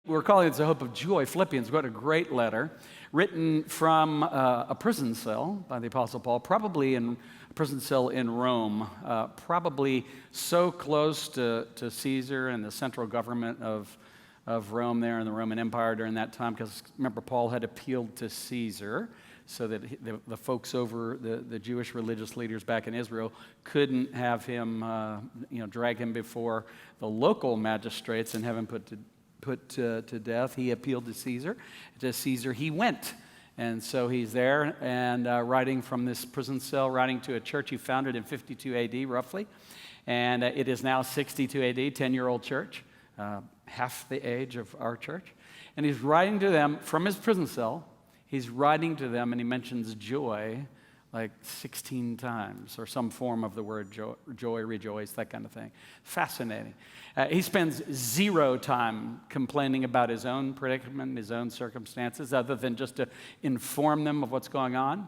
We're calling it the hope of joy. Philippians, what a great letter, written from a prison cell by the Apostle Paul, probably in a prison cell in Rome, probably so close to Caesar and the central government of Rome there in the Roman Empire during that time, because remember, Paul had appealed to Caesar so that the folks over, the Jewish religious leaders back in Israel, couldn't have him, drag him before the local magistrates and have him put to death. He appealed to Caesar. To Caesar he went. And so he's there and writing from this prison cell, writing to a church he founded in 52 AD, roughly. And it is now 62 AD, 10-year-old church, half the age of our church. And he's writing to them from his prison cell. He's writing to them, and he mentions joy like 16 times, or some form of the word joy, rejoice, that kind of thing. Fascinating. He spends zero time complaining about his own predicament, his own circumstances, other than just to inform them of what's going on.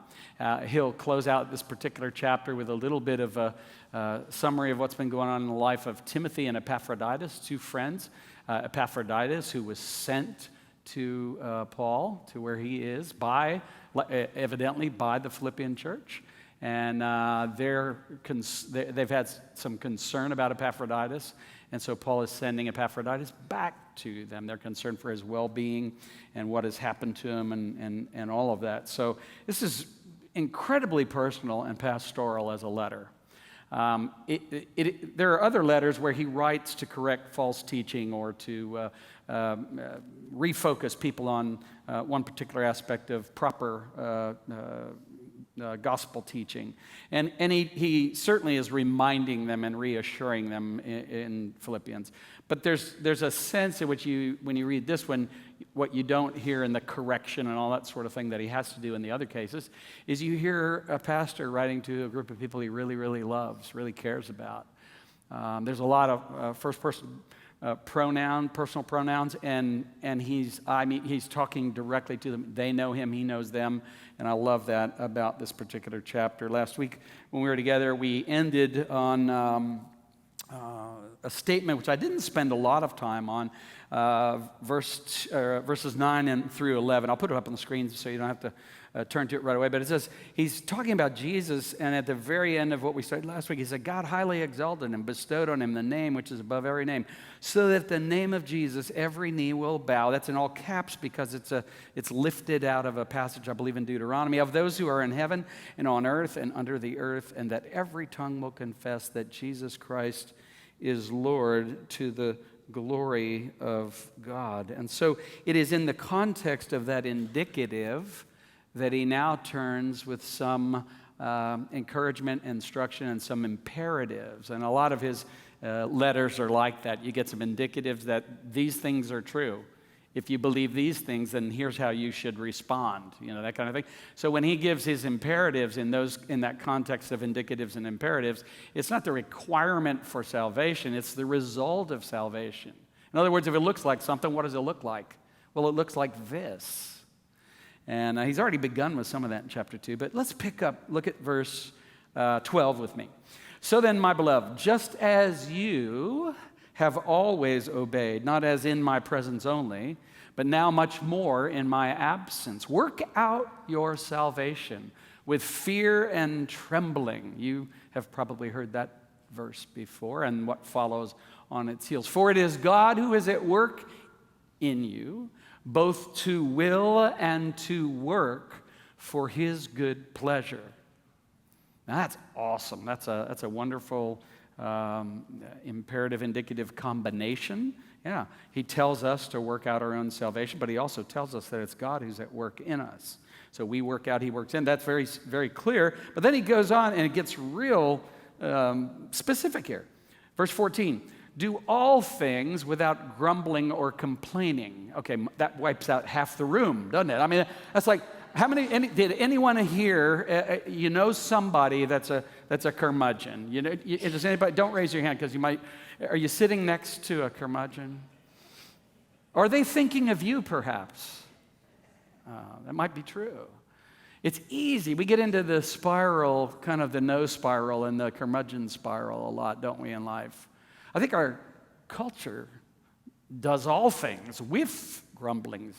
He'll close out this particular chapter with a little bit of a summary of what's been going on in the life of Timothy and Epaphroditus, two friends. Epaphroditus, who was sent to Paul, to where he is, evidently by the Philippian church. And they've had some concern about Epaphroditus, and so Paul is sending Epaphroditus back to them. They're concerned for his well-being and what has happened to him and all of that. So this is incredibly personal and pastoral as a letter. There are other letters where he writes to correct false teaching or to refocus people on one particular aspect of proper gospel teaching. And he certainly is reminding them and reassuring them in Philippians. But there's a sense in which when you read this one, what you don't hear in the correction and all that sort of thing that he has to do in the other cases, is you hear a pastor writing to a group of people he really, really loves, really cares about. There's a lot of first-person personal pronouns, and he's talking directly to them. They know him, he knows them, and I love that about this particular chapter. Last week when we were together, we ended on a statement which I didn't spend a lot of time on, verses 9 through 11. I'll put it up on the screen so you don't have to turn to it right away. But it says, he's talking about Jesus, and at the very end of what we studied last week, he said, God highly exalted him, bestowed on him the name which is above every name, so that the name of Jesus every knee will bow. That's in all caps because it's lifted out of a passage, I believe, in Deuteronomy, of those who are in heaven and on earth and under the earth, and that every tongue will confess that Jesus Christ is Lord, to the glory of God. And so it is in the context of that indicative that he now turns with some encouragement, instruction, and some imperatives. And a lot of his letters are like that. You get some indicatives that these things are true. If you believe these things, then here's how you should respond, that kind of thing. So when he gives his imperatives in that context of indicatives and imperatives, it's not the requirement for salvation, it's the result of salvation. In other words, if it looks like something, what does it look like? Well, it looks like this. And he's already begun with some of that in chapter 2, but let's look at verse 12 with me. So then, my beloved, just as you have always obeyed, not as in my presence only, but now much more in my absence. Work out your salvation with fear and trembling. You have probably heard that verse before and what follows on its heels. For it is God who is at work in you, both to will and to work for his good pleasure. Now that's awesome. That's a wonderful imperative indicative combination. Yeah, he tells us to work out our own salvation, but he also tells us that it's God who's at work in us. So we work out, he works in. That's very, very clear. But then he goes on and it gets real specific here. Verse 14, do all things without grumbling or complaining. Okay, that wipes out half the room, doesn't it? I mean, that's like, did anyone here, somebody that's a curmudgeon? Does anybody, don't raise your hand because are you sitting next to a curmudgeon? Are they thinking of you perhaps? That might be true. It's easy. We get into the spiral, kind of the no spiral and the curmudgeon spiral a lot, don't we, in life? I think our culture does all things with grumblings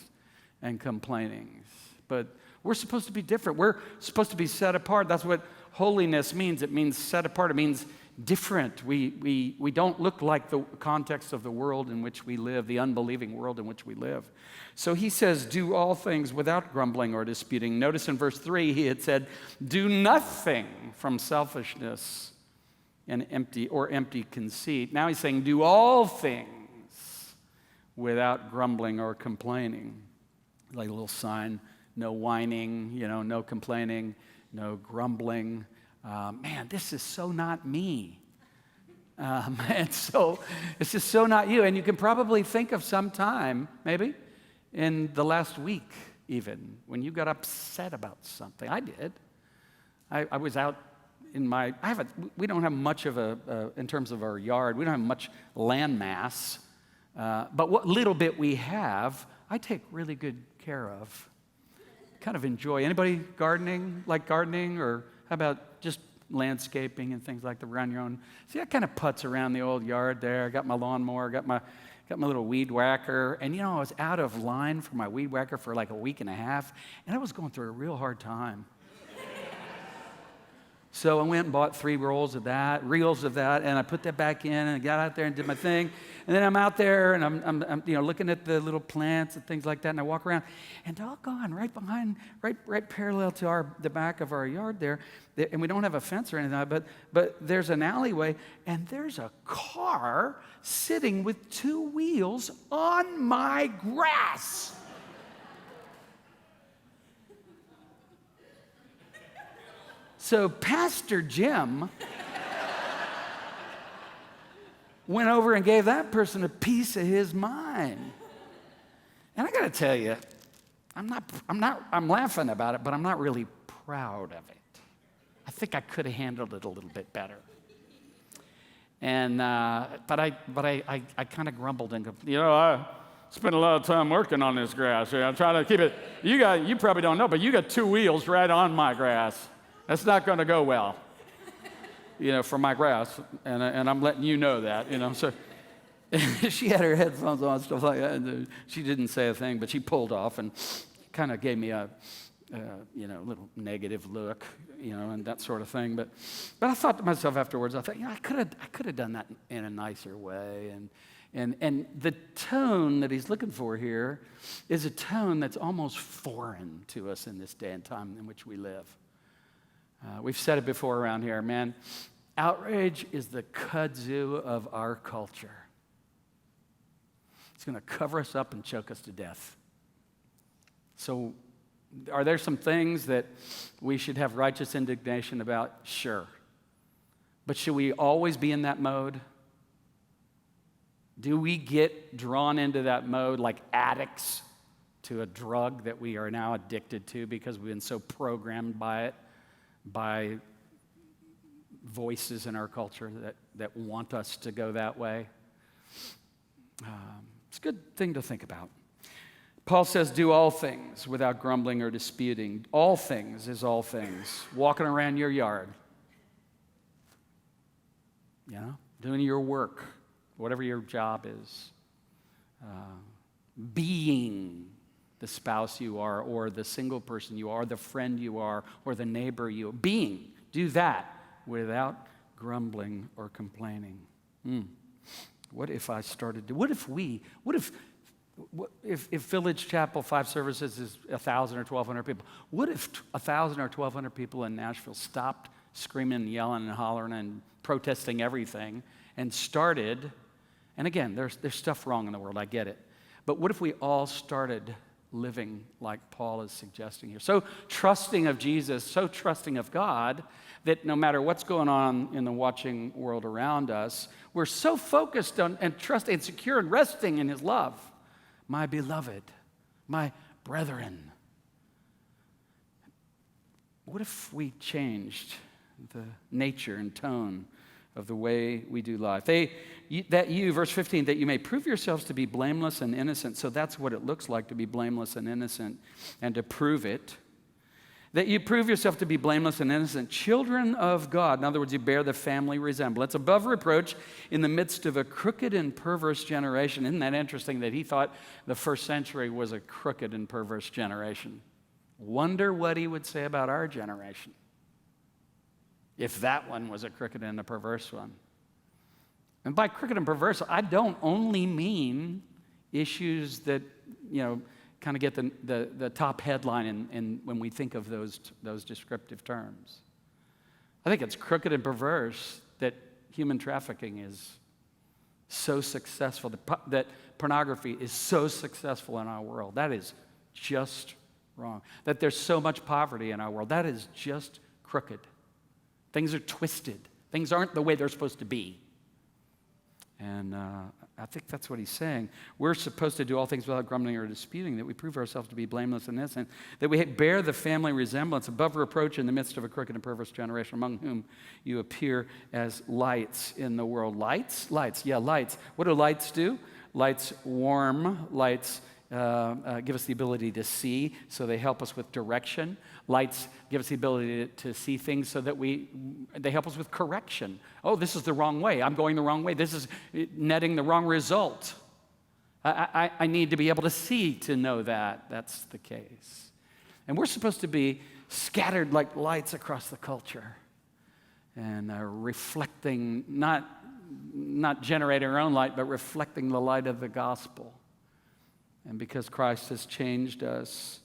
and complainings. But we're supposed to be different. We're supposed to be set apart. That's what holiness means. It means set apart. It means different. We don't look like the context of the world in which we live, the unbelieving world in which we live. So he says, do all things without grumbling or disputing. Notice in verse 3, he had said, do nothing from selfishness and empty conceit. Now he's saying, do all things without grumbling or complaining. Like a little sign, no whining, no complaining, no grumbling. Man, this is so not me. And so it's just so not you. And you can probably think of some time, maybe, in the last week even, when you got upset about something. I did. I was out in we don't have much of in terms of our yard, we don't have much land mass. But what little bit we have, I take really good care of. Kind of enjoy. Anybody like gardening, or how about just landscaping and things like that around your own? See, I kind of putz around the old yard there. I got my lawnmower, got my little weed whacker, and I was out of line for my weed whacker for like a week and a half, and I was going through a real hard time. So I went and bought 3 reels of that, and I put that back in, and I got out there and did my thing. And then I'm out there, and I'm looking at the little plants and things like that, and I walk around, and doggone, right behind, right parallel to the back of our yard there, and we don't have a fence or anything, but there's an alleyway, and there's a car sitting with 2 wheels on my grass. So Pastor Jim went over and gave that person a piece of his mind. And I got to tell you, I'm laughing about it, but I'm not really proud of it. I think I could have handled it a little bit better. And but I kind of grumbled and I spent a lot of time working on this grass. I'm trying to keep it. You probably don't know, but you got 2 wheels right on my grass. That's not going to go well, for my grass, and I'm letting you know that, So she had her headphones on, stuff like that, and she didn't say a thing, but she pulled off and kind of gave me a little negative look, and that sort of thing. But I thought to myself afterwards, I thought, I could have done that in a nicer way, and the tone that he's looking for here is a tone that's almost foreign to us in this day and time in which we live. We've said it before around here, man. Outrage is the kudzu of our culture. It's going to cover us up and choke us to death. So, are there some things that we should have righteous indignation about? Sure. But should we always be in that mode? Do we get drawn into that mode like addicts to a drug that we are now addicted to because we've been so programmed by it? By voices in our culture that want us to go that way. It's a good thing to think about. Paul says, do all things without grumbling or disputing. All things is all things. Walking around your yard. Doing your work, whatever your job is. Being the spouse you are, or the single person you are, the friend you are, or the neighbor you are. Do that without grumbling or complaining. What if I started to, what if Village Chapel 5 services is 1,000 or 1,200 people? What if 1,000 or 1,200 people in Nashville stopped screaming and yelling and hollering and protesting everything and started, and again, there's stuff wrong in the world, I get it, but what if we all started living like Paul is suggesting here? So trusting of Jesus, so trusting of God, that no matter what's going on in the watching world around us, we're so focused on and trusting and secure and resting in his love. My beloved, my brethren. What if we changed the nature and tone of the way we do life? Verse 15, that you may prove yourselves to be blameless and innocent. So that's what it looks like to be blameless and innocent, and to prove it. That you prove yourself to be blameless and innocent, children of God. In other words, you bear the family resemblance, above reproach in the midst of a crooked and perverse generation. Isn't that interesting that he thought the first century was a crooked and perverse generation? Wonder what he would say about our generation if that one was a crooked and a perverse one. And by crooked and perverse, I don't only mean issues that, kind of get the top headline in when we think of those descriptive terms. I think it's crooked and perverse that human trafficking is so successful, that pornography is so successful in our world. That is just wrong. That there's so much poverty in our world. That is just crooked. Things are twisted. Things aren't the way they're supposed to be. And I think that's what he's saying. We're supposed to do all things without grumbling or disputing, that we prove ourselves to be blameless and innocent, that we bear the family resemblance above reproach in the midst of a crooked and perverse generation, among whom you appear as lights in the world. Lights? Lights. Yeah, lights. What do lights do? Lights warm. Lights give us the ability to see, so they help us with direction. Lights give us the ability to see things so that they help us with correction. Oh, this is the wrong way. I'm going the wrong way. This is netting the wrong result. I need to be able to see to know that that's the case. And we're supposed to be scattered like lights across the culture and reflecting, not generating our own light, but reflecting the light of the gospel. And because Christ has changed us,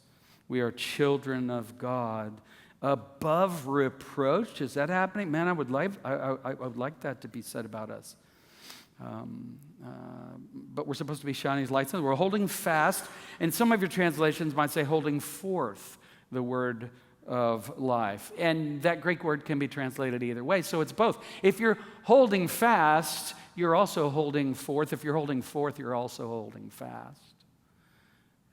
we are children of God, above reproach. Is that happening? Man, I would like that to be said about us. But we're supposed to be shining as lights. We're holding fast, and some of your translations might say holding forth the word of life. And that Greek word can be translated either way, so it's both. If you're holding fast, you're also holding forth. If you're holding forth, you're also holding fast.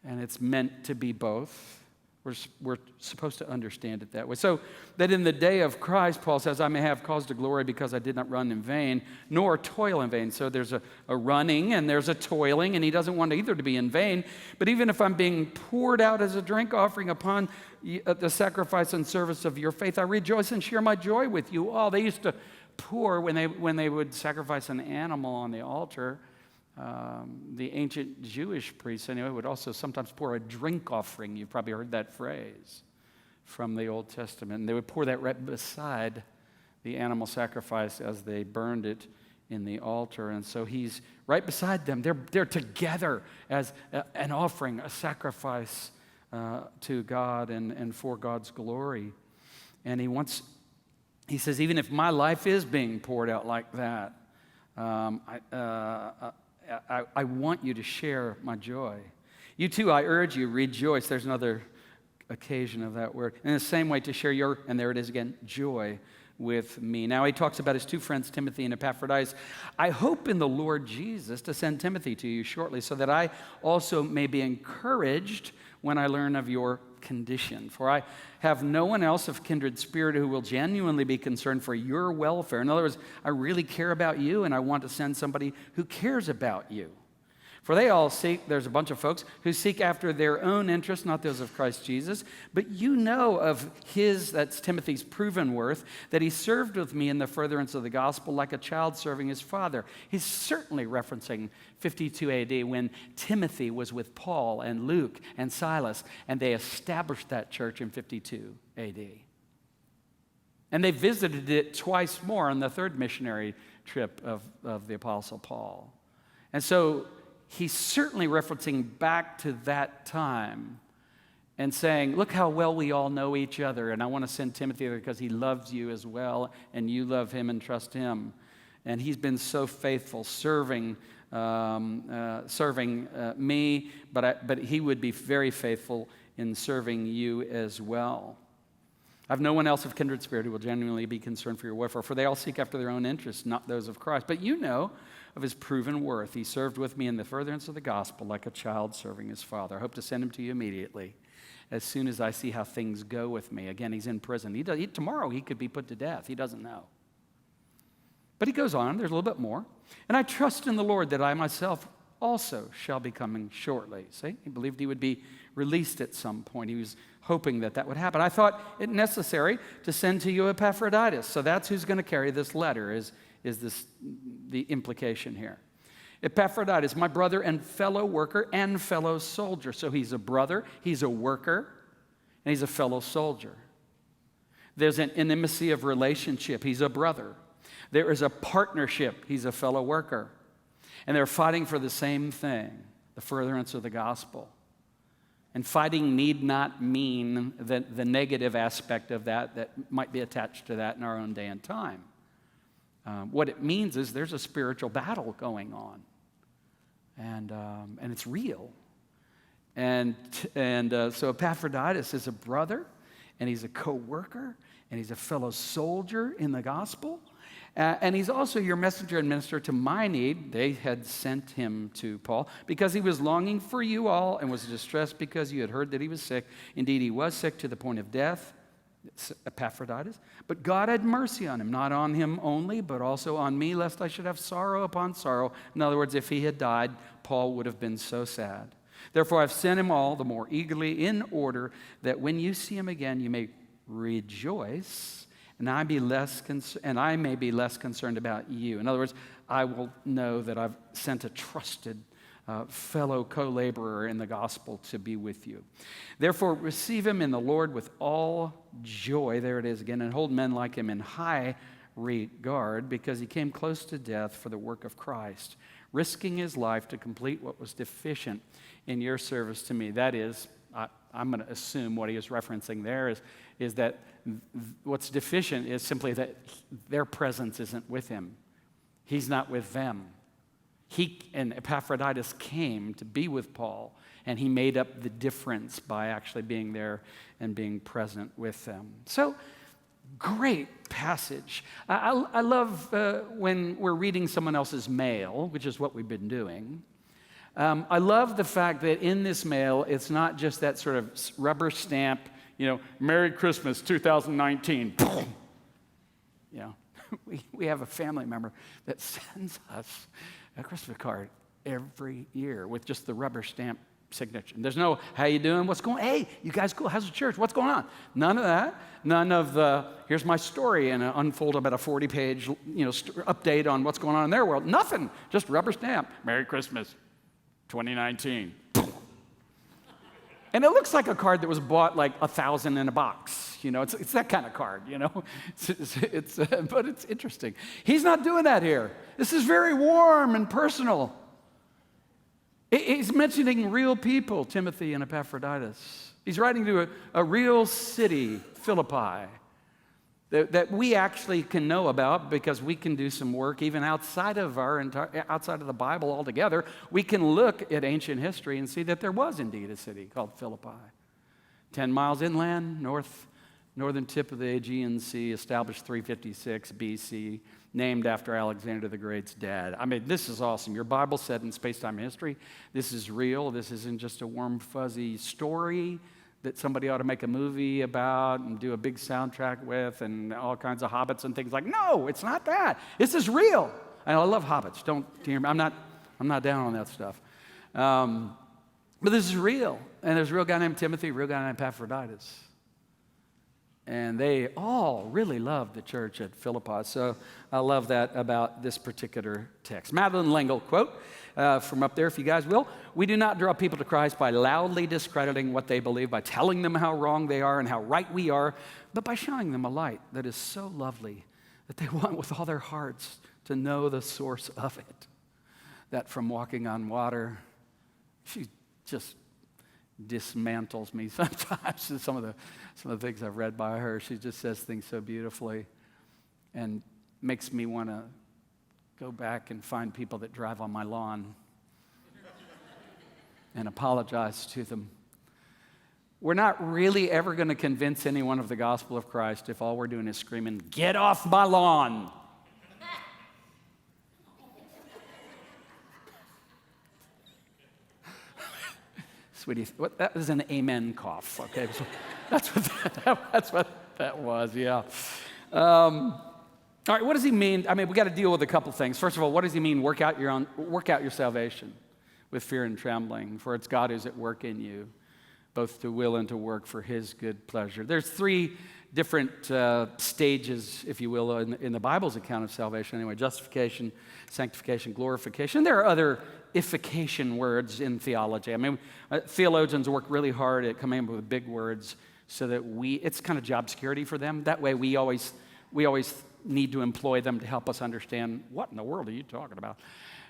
And it's meant to be both. We're supposed to understand it that way. So that in the day of Christ, Paul says, I may have cause to glory because I did not run in vain, nor toil in vain. So there's a running and there's a toiling, and he doesn't want either to be in vain. But even if I'm being poured out as a drink offering upon the sacrifice and service of your faith, I rejoice and share my joy with you all. They used to pour, when they would sacrifice an animal on the altar, the ancient Jewish priests, anyway, would also sometimes pour a drink offering. You've probably heard that phrase from the Old Testament. And they would pour that right beside the animal sacrifice as they burned it in the altar. And so he's right beside them. They're together as an offering, a sacrifice to God and for God's glory. And he says, even if my life is being poured out like that, I want you to share my joy. You too, I urge you, rejoice. There's another occasion of that word. In the same way, to share your, and there it is again, joy with me. Now he talks about his two friends, Timothy and Epaphroditus. I hope in the Lord Jesus to send Timothy to you shortly, so that I also may be encouraged when I learn of your condition. For I have no one else of kindred spirit who will genuinely be concerned for your welfare. In other words, I really care about you, and I want to send somebody who cares about you. For they all seek, there's a bunch of folks who seek after their own interests, not those of Christ Jesus. But you know of that's Timothy's proven worth, that he served with me in the furtherance of the gospel like a child serving his father. He's certainly referencing 52 AD when Timothy was with Paul and Luke and Silas, and they established that church in 52 AD. And they visited it twice more on the third missionary trip of the Apostle Paul. And so he's certainly referencing back to that time and saying, look how well we all know each other, and I want to send Timothy there because he loves you as well, and you love him and trust him. And he's been so faithful serving me, but he would be very faithful in serving you as well. I have no one else of kindred spirit who will genuinely be concerned for your welfare, for they all seek after their own interests, not those of Christ. But you know of his proven worth. He served with me in the furtherance of the gospel like a child serving his father. I hope to send him to you immediately as soon as I see how things go with me. Again, he's in prison. Tomorrow he could be put to death. He doesn't know. But he goes on. There's a little bit more. And I trust in the Lord that I myself also shall be coming shortly. See, he believed he would be released at some point. He was hoping that that would happen. I thought it necessary to send to you Epaphroditus. So that's who's going to carry this letter, is this the implication here. Epaphroditus, my brother and fellow worker and fellow soldier. So he's a brother, he's a worker, and he's a fellow soldier. There's an intimacy of relationship. He's a brother. There is a partnership. He's a fellow worker. And they're fighting for the same thing, the furtherance of the gospel. And fighting need not mean the negative aspect of that might be attached to that in our own day and time. What it means is there's a spiritual battle going on. And it's real. And so Epaphroditus is a brother, and he's a co-worker, and he's a fellow soldier in the gospel. And he's also your messenger and minister to my need. They had sent him to Paul because he was longing for you all and was distressed because you had heard that he was sick. Indeed, he was sick to the point of death, Epaphroditus. But God had mercy on him, not on him only, but also on me, lest I should have sorrow upon sorrow. In other words, if he had died, Paul would have been so sad. Therefore, I've sent him all the more eagerly in order that when you see him again, you may rejoice. And I may be less concerned about you. In other words, I will know that I've sent a trusted fellow co-laborer in the gospel to be with you. Therefore, receive him in the Lord with all joy. There it is again. And hold men like him in high regard, because he came close to death for the work of Christ, risking his life to complete what was deficient in your service to me. That is, I'm going to assume what he is referencing there is that what's deficient is simply that their presence isn't with him. He's not with them. He and Epaphroditus came to be with Paul, and he made up the difference by actually being there and being present with them. So, great passage. I love when we're reading someone else's mail, which is what we've been doing. I love the fact that in this mail, it's not just that sort of rubber stamp, Merry Christmas 2019. We have a family member that sends us a Christmas card every year with just the rubber stamp signature. There's no, how you doing? What's going on? Hey, you guys cool? How's the church? What's going on? None of that. None of the, here's my story and unfold about a 40-page update on what's going on in their world. Nothing. Just rubber stamp. Merry Christmas 2019. And it looks like a card that was bought like 1,000 in a box. It's that kind of card, but it's interesting. He's not doing that here. This is very warm and personal. He's mentioning real people, Timothy and Epaphroditus. He's writing to a real city, Philippi, that we actually can know about because we can do some work even outside of the Bible altogether. We can look at ancient history and see that there was indeed a city called Philippi. 10 miles inland, northern tip of the Aegean Sea, established 356 BC, named after Alexander the Great's dad. I mean, this is awesome. Your Bible said in space-time history, this is real. This isn't just a warm, fuzzy story that somebody ought to make a movie about and do a big soundtrack with and all kinds of hobbits and things like. No, it's not that. This is real. And I love hobbits. Don't hear me. I'm not down on that stuff. But this is real. And there's a real guy named Timothy, a real guy named Epaphroditus. And they all really loved the church at Philippi. So I love that about this particular text. Madeline L'Engle quote from up there, if you guys will. We do not draw people to Christ by loudly discrediting what they believe, by telling them how wrong they are and how right we are, but by showing them a light that is so lovely that they want with all their hearts to know the source of it. That from walking on water, she just dismantles me sometimes. Some of the things I've read by her, she just says things so beautifully and makes me want to go back and find people that drive on my lawn and apologize to them. We're not really ever going to convince anyone of the gospel of Christ if all we're doing is screaming, "Get off my lawn!" Sweetie, that was an amen cough, okay? So that's what that was, yeah. All right, what does he mean? I mean, we got to deal with a couple things. First of all, what does he mean, work out your salvation? with fear and trembling, for it's God who's at work in you, both to will and to work for his good pleasure. There's three different stages, if you will, in the Bible's account of salvation anyway: justification, sanctification, glorification. There are other ification words in theology. I mean, theologians work really hard at coming up with big words so that it's kind of job security for them. That way we always need to employ them to help us understand, what in the world are you talking about?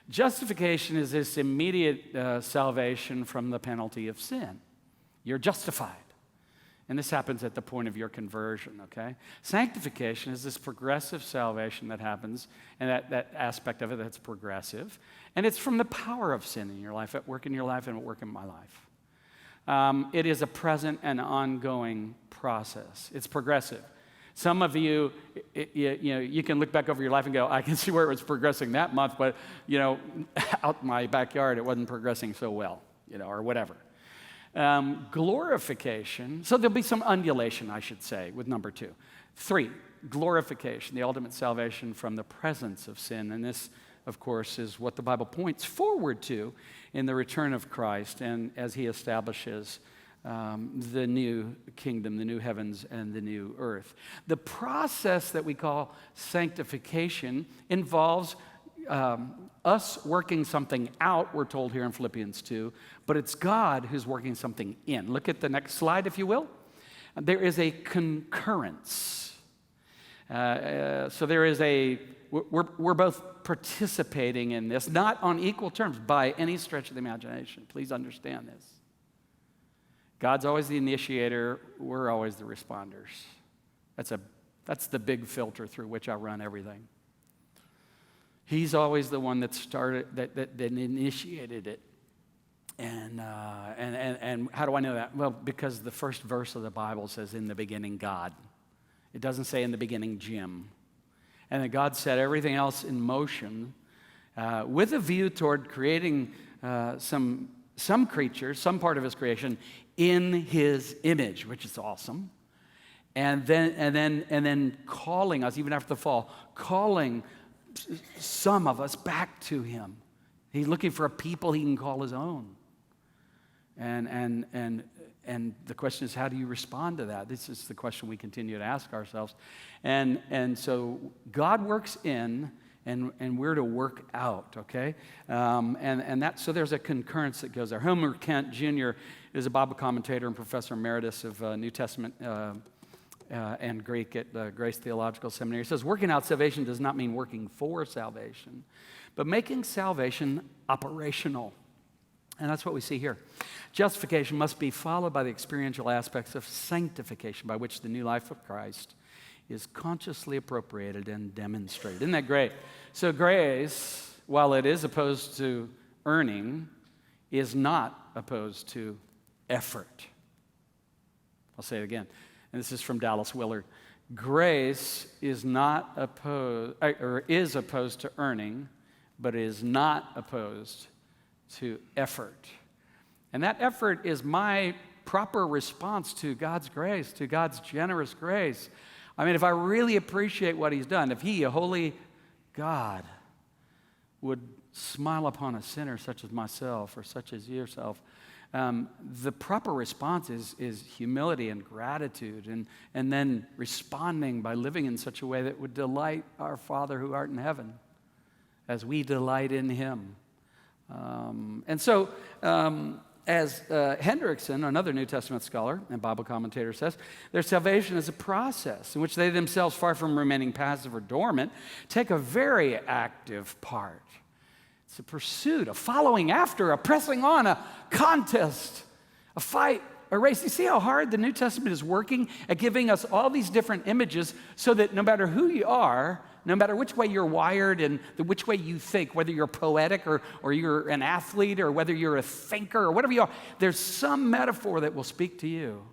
Justification is this immediate salvation from the penalty of sin. You're justified. And this happens at the point of your conversion, okay? Sanctification is this progressive salvation that happens, and that aspect of it that's progressive. And it's from the power of sin in your life, at work in your life and at work in my life. It is a present and ongoing process. It's progressive. Some of you, you can look back over your life and go, I can see where it was progressing that month, but, out in my backyard, it wasn't progressing so well, or whatever. Glorification, so there'll be some undulation, I should say, with number 2. 3, glorification, the ultimate salvation from the presence of sin. And this, of course, is what the Bible points forward to in the return of Christ and as he establishes the new kingdom, the new heavens and the new earth. The process that we call sanctification involves us working something out, we're told here in Philippians 2, but it's God who's working something in. Look at the next slide, if you will. There is a concurrence. So there is we're both participating in this, not on equal terms by any stretch of the imagination. Please understand this. God's always the initiator, we're always the responders. That's the big filter through which I run everything. He's always the one that started, that initiated it. And how do I know that? Well, because the first verse of the Bible says, in the beginning, God. It doesn't say in the beginning, Jim. And that God set everything else in motion with a view toward creating some creatures, some part of his creation, in his image, which is awesome. And then calling us, even after the fall, calling some of us back to him. He's looking for a people he can call his own. And the question is, how do you respond to that? This is the question we continue to ask ourselves. And so God works in, and we're to work out, okay? So there's a concurrence that goes there. Homer Kent Jr. is a Bible commentator and professor emeritus of New Testament and Greek at Grace Theological Seminary. He says, working out salvation does not mean working for salvation, but making salvation operational. And that's what we see here. Justification must be followed by the experiential aspects of sanctification, by which the new life of Christ is consciously appropriated and demonstrated. Isn't that great? So grace, while it is opposed to earning, is not opposed to effort. I'll say it again. And this is from Dallas Willard. Grace is not opposed, or is opposed to earning, but is not opposed to effort. And that effort is my proper response to God's grace, to God's generous grace. I mean, if I really appreciate what he's done, if he, a holy God, would smile upon a sinner such as myself or such as yourself, the proper response is humility and gratitude, and then responding by living in such a way that would delight our Father who art in heaven as we delight in him. As Hendrickson, another New Testament scholar and Bible commentator, says, their salvation is a process in which they themselves, far from remaining passive or dormant, take a very active part. It's a pursuit, a following after, a pressing on, a contest, a fight, a race. You see how hard the New Testament is working at giving us all these different images so that no matter who you are, no matter which way you're wired and which way you think, whether you're poetic or you're an athlete or whether you're a thinker or whatever you are, there's some metaphor that will speak to you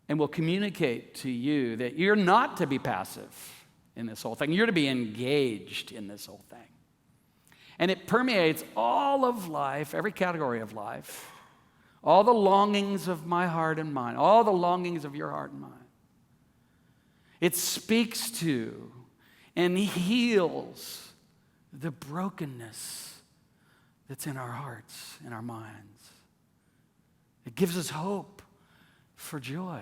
and will communicate to you that you're not to be passive in this whole thing. You're to be engaged in this whole thing. And it permeates all of life, every category of life, all the longings of my heart and mind, all the longings of your heart and mind. It speaks to and heals the brokenness that's in our hearts, in our minds. It gives us hope for joy,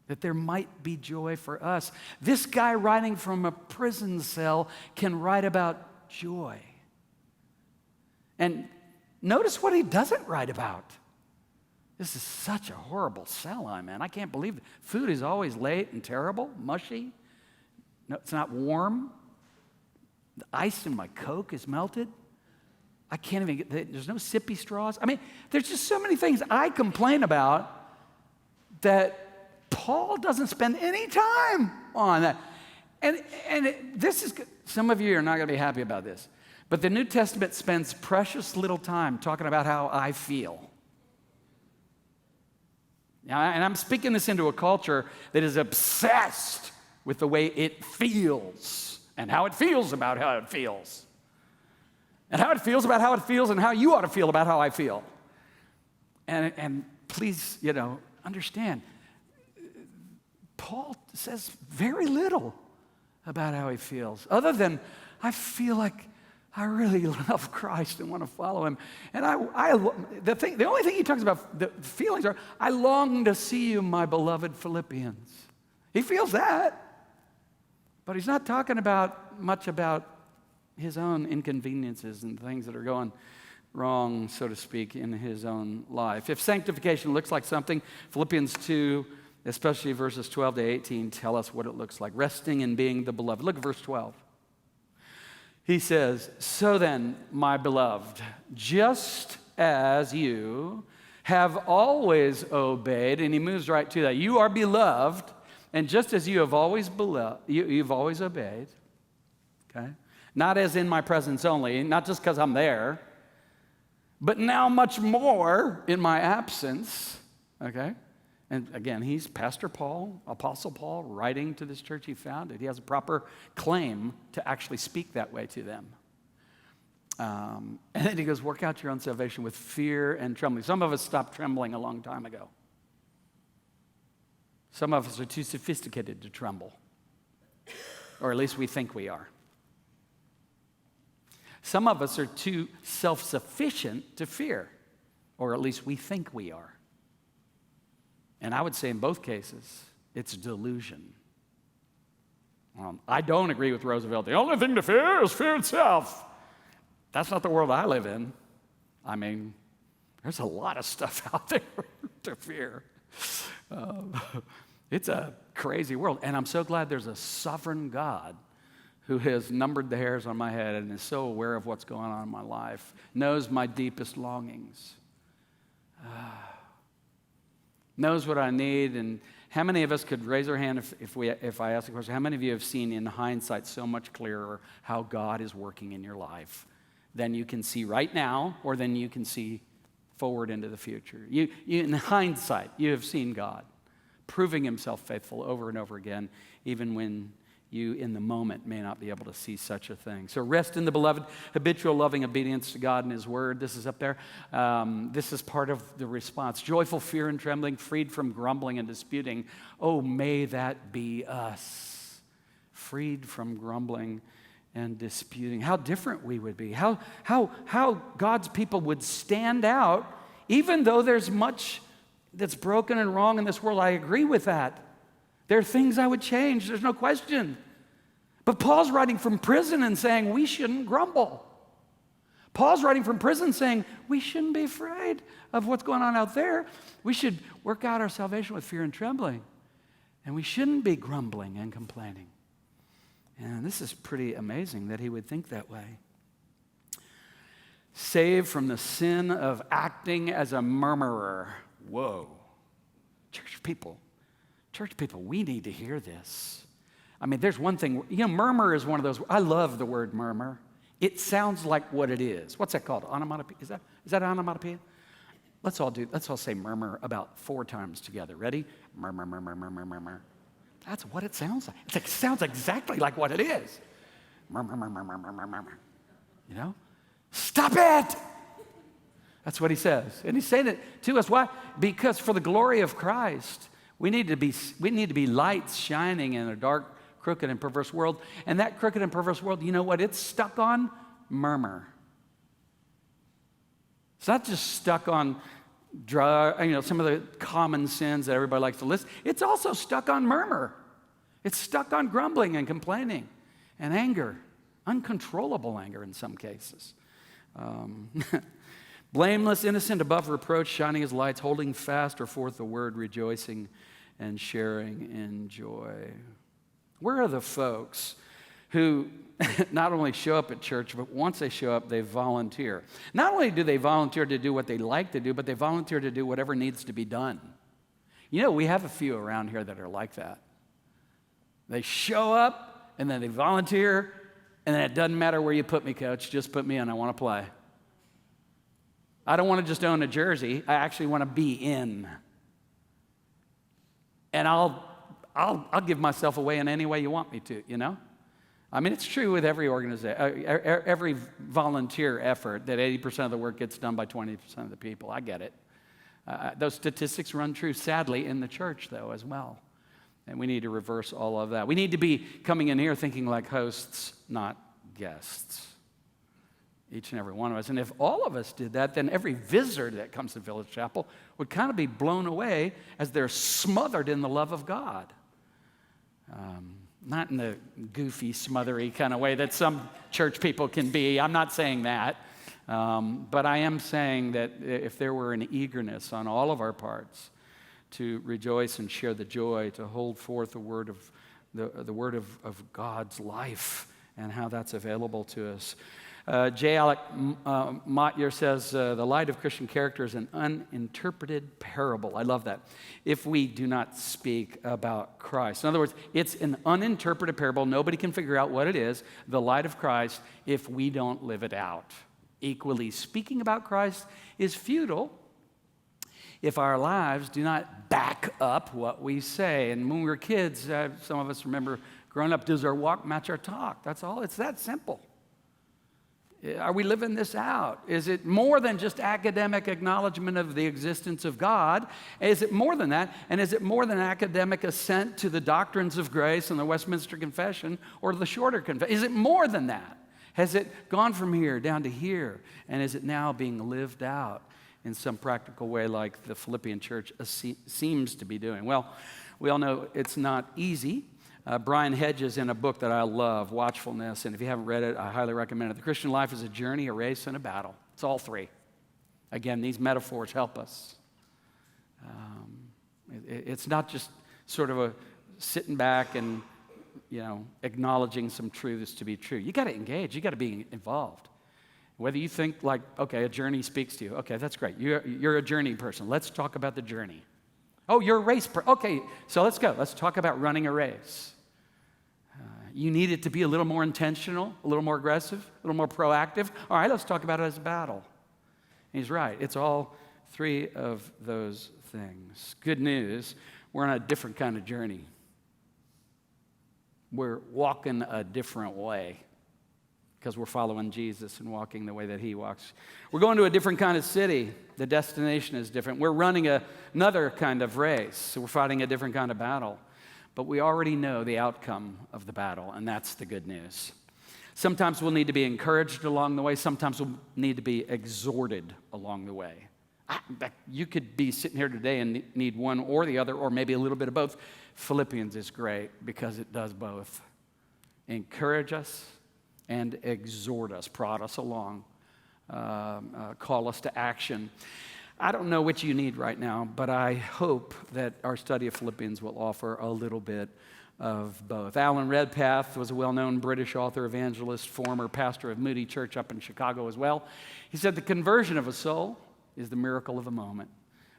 that there might be joy for us. This guy writing from a prison cell can write about joy. And notice what he doesn't write about. This is such a horrible cell I'm in. I can't believe it. Food is always late and terrible, mushy. No, it's not warm. The ice in my Coke is melted. I can't even get, there's no sippy straws. I mean, there's just so many things I complain about that Paul doesn't spend any time on that. This is, some of you are not going to be happy about this, but the New Testament spends precious little time talking about how I feel. Now, and I'm speaking this into a culture that is obsessed with the way it feels and how it feels about how it feels. And how it feels about how it feels and how you ought to feel about how I feel. And please, understand, Paul says very little about how he feels, other than I feel like I really love Christ and want to follow him. And the only thing he talks about, the feelings are, I long to see you, my beloved Philippians. He feels that, but he's not talking much about his own inconveniences and things that are going wrong, so to speak, in his own life. If sanctification looks like something, Philippians 2, especially verses 12 to 18, tell us what it looks like. Resting in being the beloved. Look at verse 12. He says, so then, my beloved, just as you have always obeyed, and he moves right to that. You are beloved, and just as you have always you've always obeyed, okay? Not as in my presence only, not just because I'm there, but now much more in my absence, okay? And again, he's Pastor Paul, Apostle Paul, writing to this church he founded. He has a proper claim to actually speak that way to them. And then he goes, work out your own salvation with fear and trembling. Some of us stopped trembling a long time ago. Some of us are too sophisticated to tremble, or at least we think we are. Some of us are too self-sufficient to fear, or at least we think we are. And I would say in both cases, it's delusion. I don't agree with Roosevelt. The only thing to fear is fear itself. That's not the world I live in. I mean, there's a lot of stuff out there to fear. It's a crazy world. And I'm so glad there's a sovereign God who has numbered the hairs on my head and is so aware of what's going on in my life, knows my deepest longings. Knows what I need. And how many of us could raise our hand if I ask the question, how many of you have seen in hindsight so much clearer how God is working in your life than you can see right now, or than you can see forward into the future? You in hindsight, you have seen God proving himself faithful over and over again, even when you in the moment may not be able to see such a thing. So rest in the beloved, habitual loving obedience to God and his word. This is up there. This is part of the response. Joyful fear and trembling, freed from grumbling and disputing. Oh, may that be us. Freed from grumbling and disputing. How different we would be. How God's people would stand out, even though there's much that's broken and wrong in this world. I agree with that. There are things I would change, there's no question. But Paul's writing from prison and saying we shouldn't grumble. Paul's writing from prison saying we shouldn't be afraid of what's going on out there. We should work out our salvation with fear and trembling. And we shouldn't be grumbling and complaining. And this is pretty amazing that he would think that way. Saved from the sin of acting as a murmurer. Whoa. Church people, we need to hear this. I mean, there's one thing, murmur is one of those, I love the word murmur. It sounds like what it is. What's that called? Onomatopoeia? Is that onomatopoeia? Let's all say murmur about 4 times together. Ready? Murmur, murmur, murmur, murmur. That's what it sounds like. It sounds exactly like what it is. Murmur, murmur, murmur, murmur, murmur. Stop it! That's what he says. And he's saying it to us. Why? Because for the glory of Christ, we need to be lights shining in a dark, crooked, and perverse world. And that crooked and perverse world, you know what it's stuck on? Murmur. It's not just stuck on some of the common sins that everybody likes to list. It's also stuck on murmur. It's stuck on grumbling and complaining and anger, uncontrollable anger in some cases. Blameless, innocent, above reproach, shining as lights, holding fast or forth the word, rejoicing and sharing in joy. Where are the folks who not only show up at church, but once they show up, they volunteer? Not only do they volunteer to do what they like to do, but they volunteer to do whatever needs to be done. We have a few around here that are like that. They show up, and then they volunteer, and then it doesn't matter where you put me, coach. Just put me in. I want to play. I don't want to just own a jersey. I actually want to be in. And I'll give myself away in any way you want me to, it's true with every organization, every volunteer effort that 80% of the work gets done by 20% of the people. I get it. Those statistics run true, sadly, in the church, though, as well. And we need to reverse all of that. We need to be coming in here thinking like hosts, not guests. Each and every one of us. And if all of us did that, then every visitor that comes to Village Chapel would kind of be blown away as they're smothered in the love of God. Not in the goofy, smothery kind of way that some church people can be. I'm not saying that. But I am saying that if there were an eagerness on all of our parts to rejoice and share the joy, to hold forth the word of God's life and how that's available to us. J. Alec Motyer says, the light of Christian character is an uninterpreted parable. I love that. If we do not speak about Christ. In other words, it's an uninterpreted parable. Nobody can figure out what it is, the light of Christ, if we don't live it out. Equally, speaking about Christ is futile if our lives do not back up what we say. And when we were kids, some of us remember growing up, does our walk match our talk? That's all. It's that simple. Are we living this out? Is it more than just academic acknowledgement of the existence of God? Is it more than that? And is it more than academic assent to the doctrines of grace and the Westminster Confession or the shorter confession? Is it more than that? Has it gone from here down to here? And is it now being lived out in some practical way like the Philippian church seems to be doing? Well, we all know it's not easy. Brian Hedges, in a book that I love, Watchfulness, and if you haven't read it, I highly recommend it. The Christian life is a journey, a race, and a battle. It's all three. Again, these metaphors help us. It's not just sort of a sitting back and, acknowledging some truths to be true. You got to engage. You got to be involved. Whether you think like, okay, a journey speaks to you. Okay, that's great. You're a journey person. Let's talk about the journey. Oh, you're a race person. Okay, so let's go. Let's talk about running a race. You need it to be a little more intentional, a little more aggressive, a little more proactive. All right, let's talk about it as a battle. And he's right. It's all three of those things. Good news, we're on a different kind of journey. We're walking a different way because we're following Jesus and walking the way that he walks. We're going to a different kind of city. The destination is different. We're running another kind of race. So we're fighting a different kind of battle. But we already know the outcome of the battle, and that's the good news. Sometimes we'll need to be encouraged along the way. Sometimes we'll need to be exhorted along the way. You could be sitting here today and need one or the other, or maybe a little bit of both. Philippians is great because it does both. Encourage us and exhort us, prod us along, call us to action. I don't know what you need right now, but I hope that our study of Philippians will offer a little bit of both. Alan Redpath was a well-known British author, evangelist, former pastor of Moody Church up in Chicago as well. He said, the conversion of a soul is the miracle of a moment,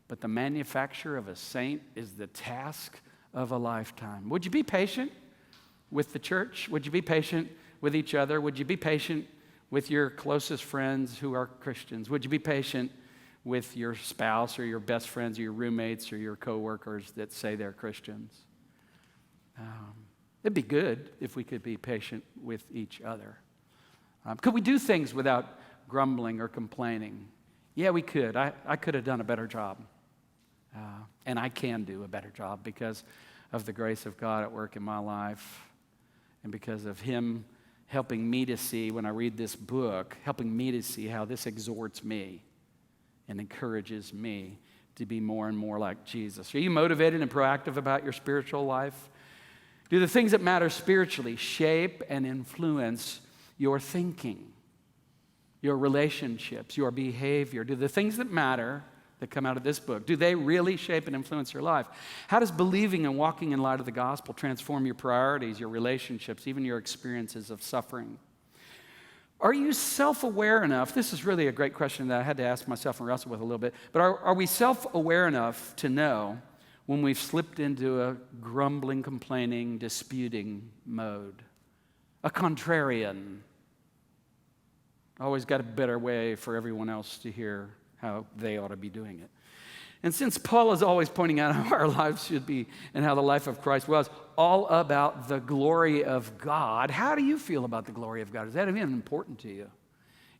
but the manufacture of a saint is the task of a lifetime. Would you be patient with the church? Would you be patient with each other? Would you be patient with your closest friends who are Christians? Would you be patient with your spouse or your best friends or your roommates or your coworkers that say they're Christians? It'd be good if we could be patient with each other. Could we do things without grumbling or complaining? Yeah, we could. I could have done a better job. And I can do a better job because of the grace of God at work in my life and because of him helping me to see, when I read this book, helping me to see how this exhorts me. and encourages me to be more and more like Jesus. Are you motivated and proactive about your spiritual life? Do the things that matter spiritually shape and influence your thinking, your relationships, your behavior? Do the things that matter that come out of this book, do they really shape and influence your life? How does believing and walking in light of the gospel transform your priorities, your relationships, even your experiences of suffering? Are you self-aware enough? This is really a great question that I had to ask myself and wrestle with a little bit. But are we self-aware enough to know when we've slipped into a grumbling, complaining, disputing mode? A contrarian. Always got a better way for everyone else to hear how they ought to be doing it. And since Paul is always pointing out how our lives should be and how the life of Christ was all about the glory of God, how do you feel about the glory of God? Is that even important to you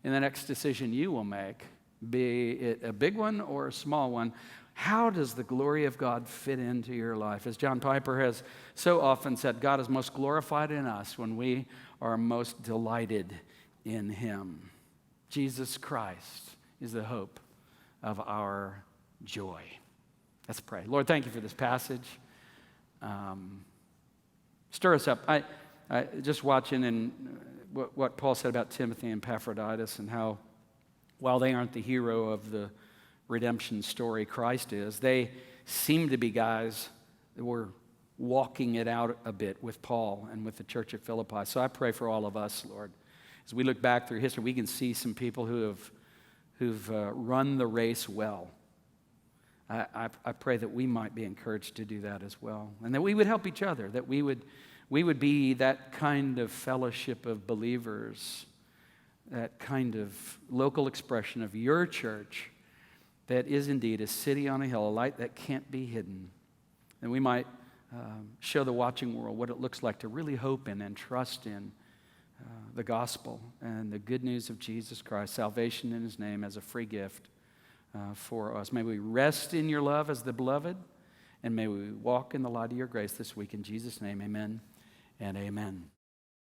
in the next decision you will make, be it a big one or a small one? How does the glory of God fit into your life? As John Piper has so often said, God is most glorified in us when we are most delighted in him. Jesus Christ is the hope of our joy. Let's pray. Lord, thank you for this passage. Stir us up. I just watching and what Paul said about Timothy and Epaphroditus, and how while they aren't the hero of the redemption story, Christ is, they seem to be guys that were walking it out a bit with Paul and with the church at Philippi. So I pray for all of us, Lord. As we look back through history, we can see some people who've run the race well. I pray that we might be encouraged to do that as well, and that we would help each other, that we would be that kind of fellowship of believers, that kind of local expression of your church that is indeed a city on a hill, a light that can't be hidden. And we might show the watching world what it looks like to really hope in and trust in the gospel and the good news of Jesus Christ, salvation in his name as a free gift for us. May we rest in your love as the beloved, and may we walk in the light of your grace this week. In Jesus' name, amen and amen.